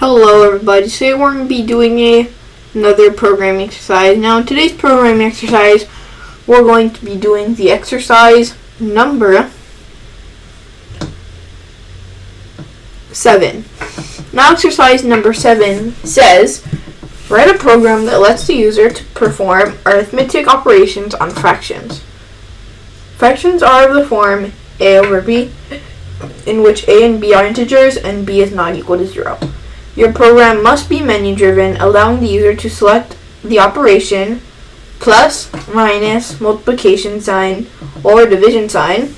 Hello everybody, today we're going to be doing another programming exercise. Now in today's programming exercise, we're going to be doing the exercise number 7. Now exercise number 7 says, write a program that lets the user to perform arithmetic operations on fractions. Fractions are of the form a over b, in which a and b are integers and b is not equal to 0. Your program must be menu-driven, allowing the user to select the operation plus, minus, multiplication sign, or division sign,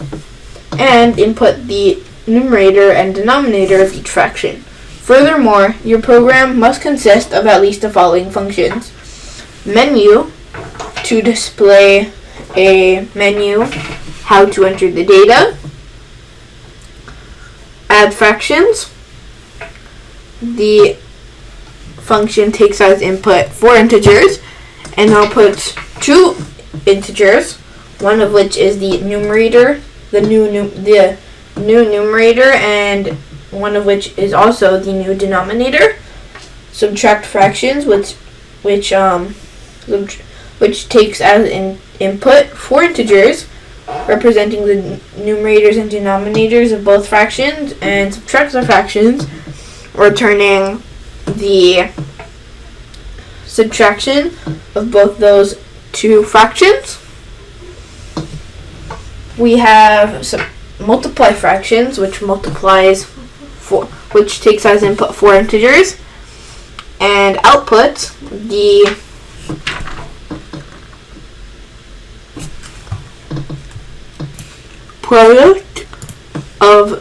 and input the numerator and denominator of each fraction. Furthermore, your program must consist of at least the following functions: menu, to display a menu, how to enter the data, add fractions. The function takes as input 4 integers and outputs 2 integers, one of which is the numerator, the new numerator, and one of which is also the new denominator. Subtract fractions, which takes as input 4 integers, representing the numerators and denominators of both fractions, and subtracts the fractions, returning the subtraction of both those two fractions. We have some multiply fractions, which takes as input 4 integers and outputs the product of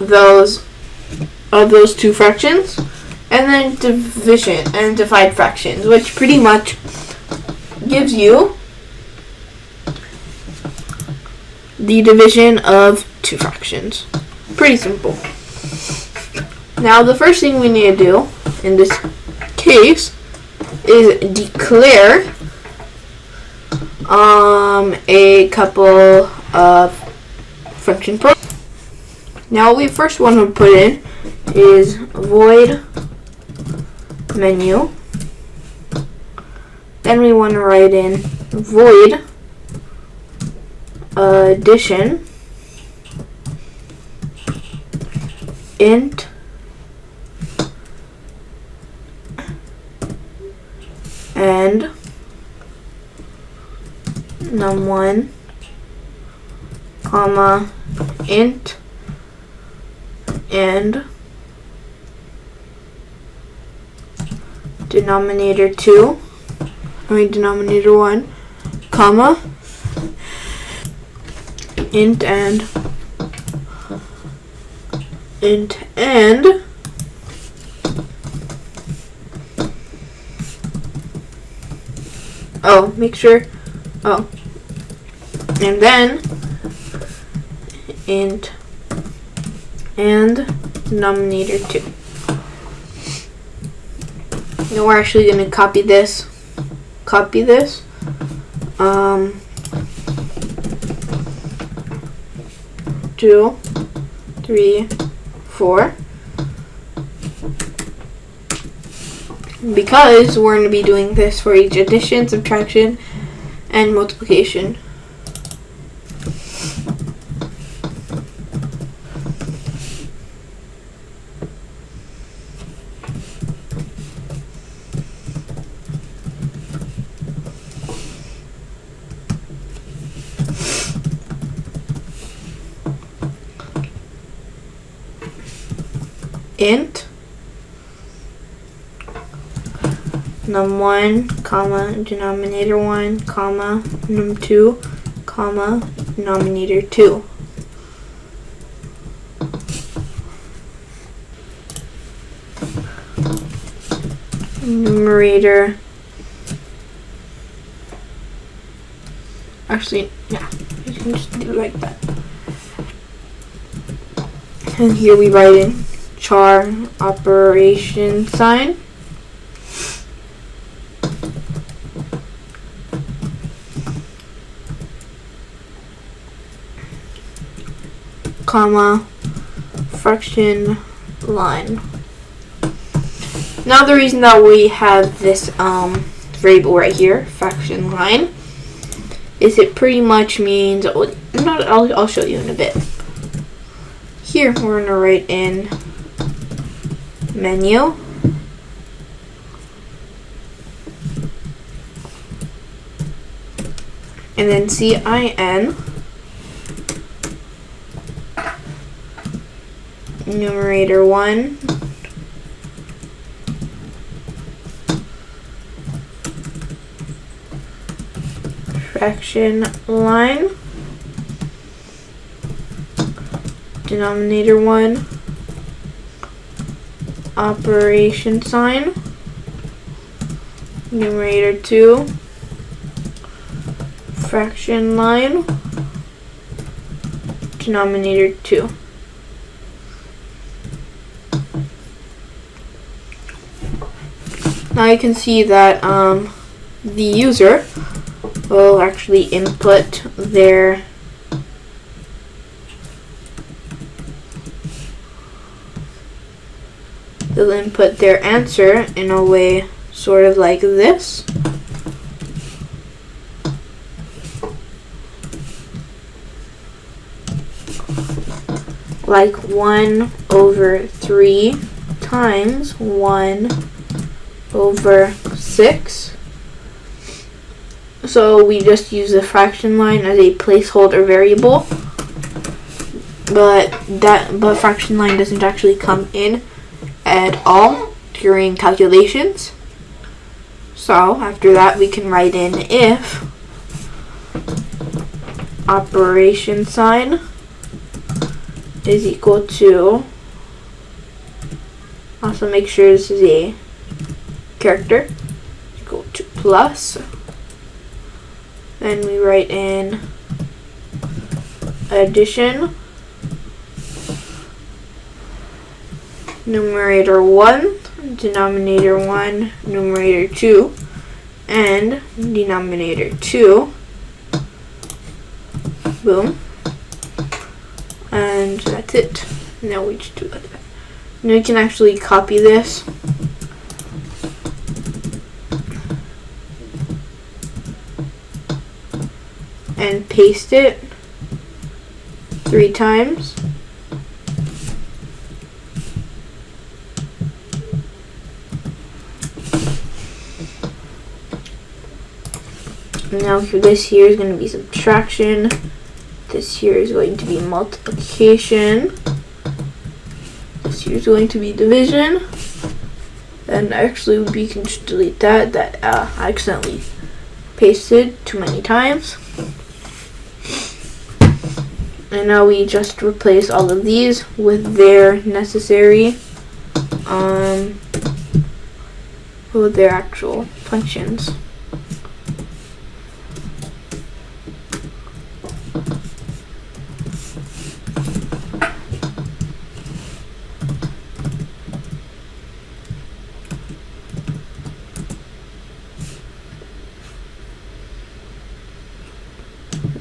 those two fractions, and then division and divide fractions, which pretty much gives you the division of two fractions. Pretty simple. Now the first thing we need to do in this case is declare a couple of function programs. Now what we first want to put in is void menu. Then we want to write in void addition int and num1 comma int and denominator 1, comma, int and and then int and denominator 2. Now we're actually going to copy this. 2, 3, 4. Because we're going to be doing this for each addition, subtraction, and multiplication. Int num1 comma denominator 1 comma num2 comma denominator 2. Numerator, actually, yeah, you can just do it like that. And here we write in char operation sign, comma fraction line. Now the reason that we have this variable right here, fraction line, is it pretty much means, I'll show you in a bit. Here we're going to write in menu, and then CIN, numerator 1, fraction line, denominator 1, operation sign, numerator 2, fraction line, denominator 2. Now you can see that the user will actually input their answer in a way sort of like this. Like 1/3 times 1/6. So we just use the fraction line as a placeholder variable, but fraction line doesn't actually come in at all during calculations. So after that we can write in if operation sign is equal to, also make sure this is a character, equal to plus, then we write in addition, numerator 1, denominator 1, numerator 2, and denominator 2, boom, and that's it. Now we just do like that. Now you can actually copy this and paste it 3 times. Now for this here is going to be subtraction. This here is going to be multiplication. This here is going to be division. And actually we can just delete that. I accidentally pasted too many times. And now we just replace all of these with their necessary, with their actual functions.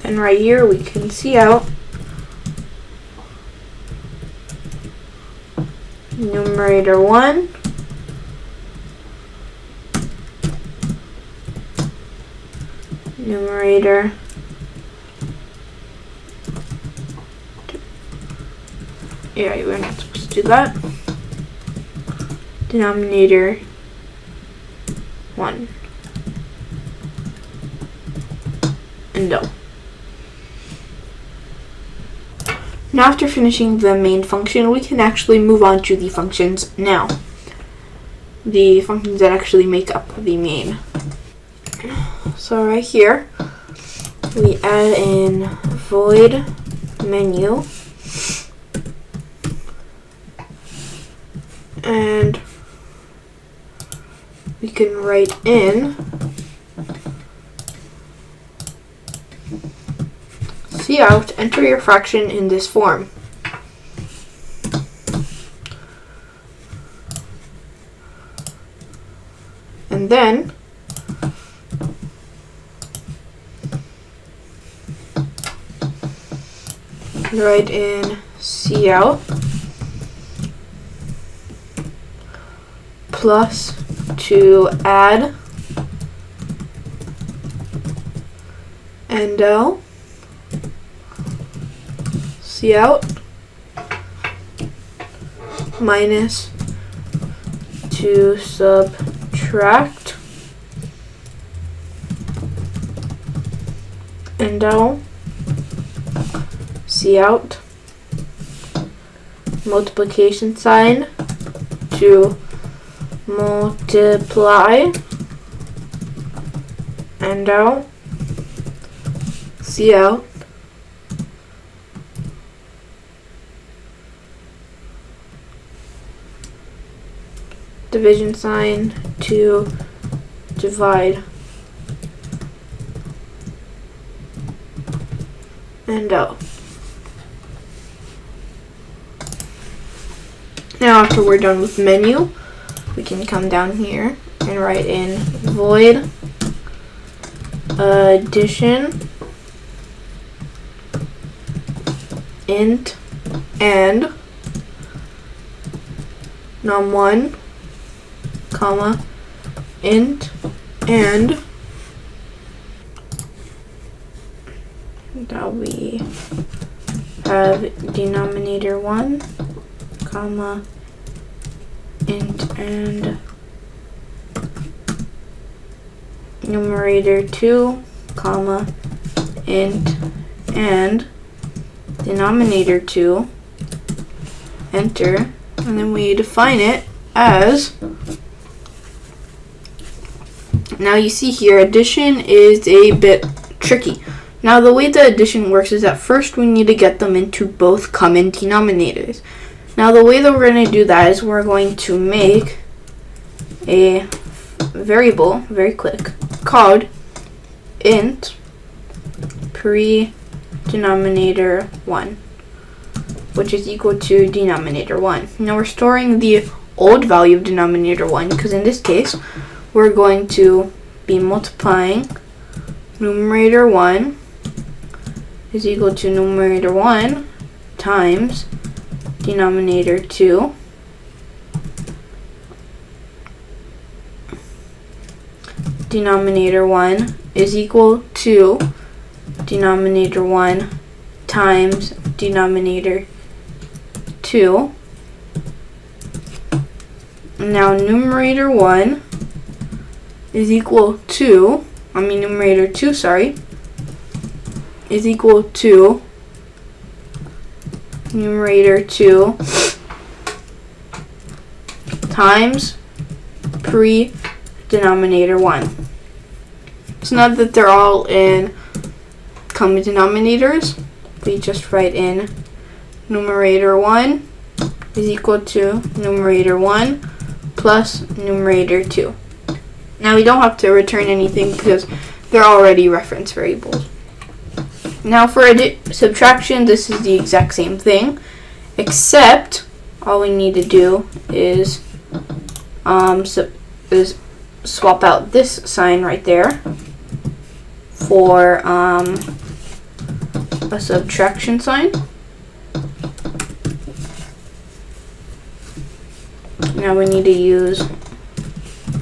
And right here we can see out numerator 1, numerator 2. Yeah, we're not supposed to do that. Denominator 1. And no. Now after finishing the main function, we can actually move on to the functions now. The functions that actually make up the main. So right here, we add in void menu, and we can write in cout, enter your fraction in this form. And then write in cout plus to add endo, cout, minus to subtract endo, cout, multiplication sign to multiply endo, cout, division sign to divide endo. Now after we're done with menu, we can come down here and write in void addition int and num1 comma int and now we have denominator 1 comma int and numerator 2 comma int and denominator 2, enter, and then we define it as, now you see here addition is a bit tricky. Now the way the addition works is that first we need to get them into both common denominators. Now the way that we're going to do that is we're going to make a variable, very quick, called int pre-denominator 1, which is equal to denominator 1. Now we're storing the old value of denominator 1 because in this case we're going to be multiplying numerator 1 is equal to numerator 1 times denominator 2 denominator 1 is equal to denominator 1 times denominator 2. Now numerator 1 is equal to, numerator 2, is equal to numerator 2 times pre-denominator 1. So now that they're all in common denominators, we just write in numerator 1 is equal to numerator 1 plus numerator 2. Now we don't have to return anything because they're already reference variables. Now for subtraction, this is the exact same thing, except all we need to do is swap out this sign right there for a subtraction sign. Now we need to use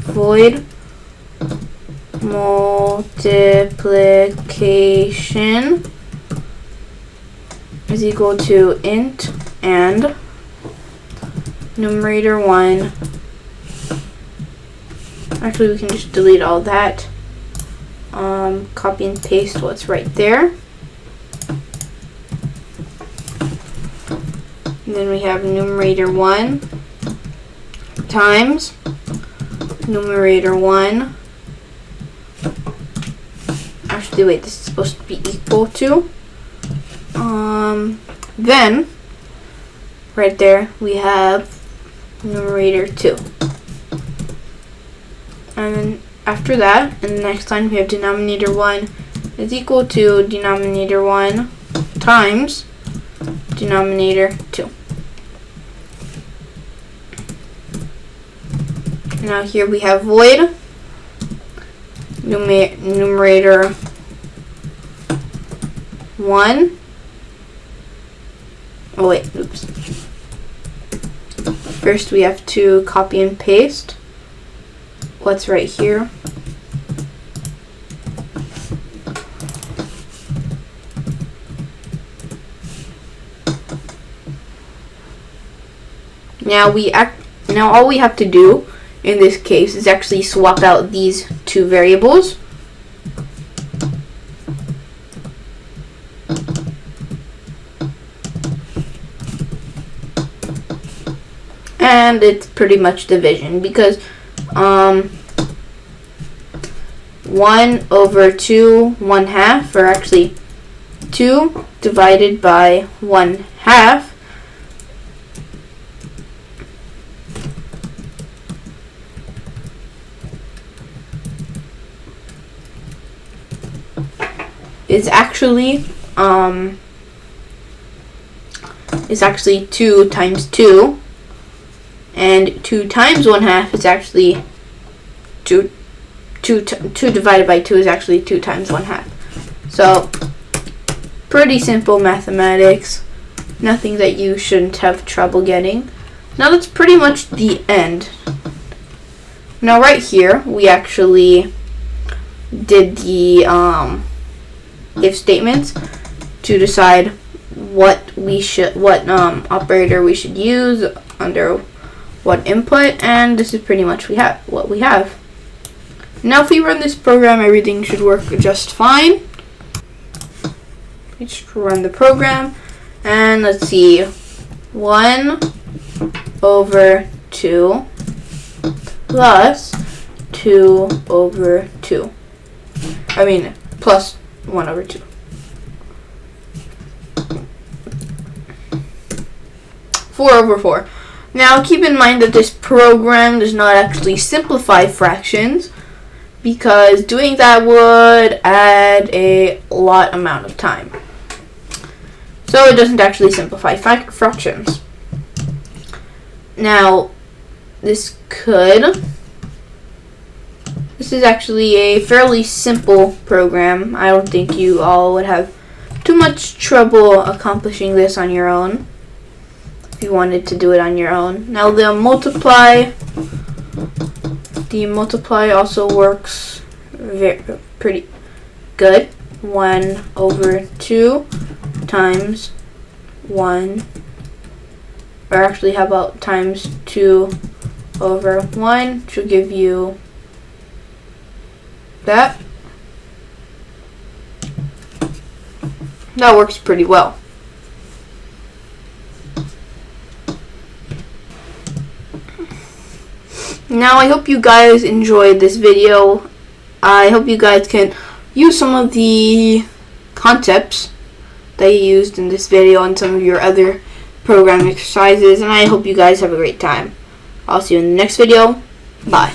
void multiplication is equal to int and numerator 1. Actually, we can just delete all that. Copy and paste what's right there. And then we have numerator 1 times numerator 1. Actually, wait, this is supposed to be equal to. Then, right there, we have numerator 2. And then after that, in the next line, we have denominator 1 is equal to denominator 1 times denominator 2. Now here we have void numerator 1. Oh wait, oops. First we have to copy and paste what's right here. Now all we have to do in this case is actually swap out these two variables. And it's pretty much division, because 1 over 2 1/2, or actually 2 divided by 1/2, is actually 2 times 2, and 2 times 1/2 is actually 2 divided by 2 is actually 2 times 1/2. So pretty simple mathematics, nothing that you shouldn't have trouble getting. Now that's pretty much the end. Now right here we actually did the if statements to decide what operator we should use under what input, and this is pretty much what we have. Now if we run this program, everything should work just fine. Let's run the program, and let's see, 1 over 2 plus 2 over 2. Plus 1 over 2. 4 over 4. Now keep in mind that this program does not actually simplify fractions, because doing that would add a lot amount of time. So it doesn't actually simplify fractions. Now this is actually a fairly simple program. I don't think you all would have too much trouble accomplishing this on your own, if you wanted to do it on your own. Now the multiply also works pretty good. 1 over 2 times 1, or actually how about times 2 over 1 should give you that. That works pretty well. Now I hope you guys enjoyed this video. I hope you guys can use some of the concepts that you used in this video and some of your other program exercises, and I hope you guys have a great time. I'll see you in the next video. Bye.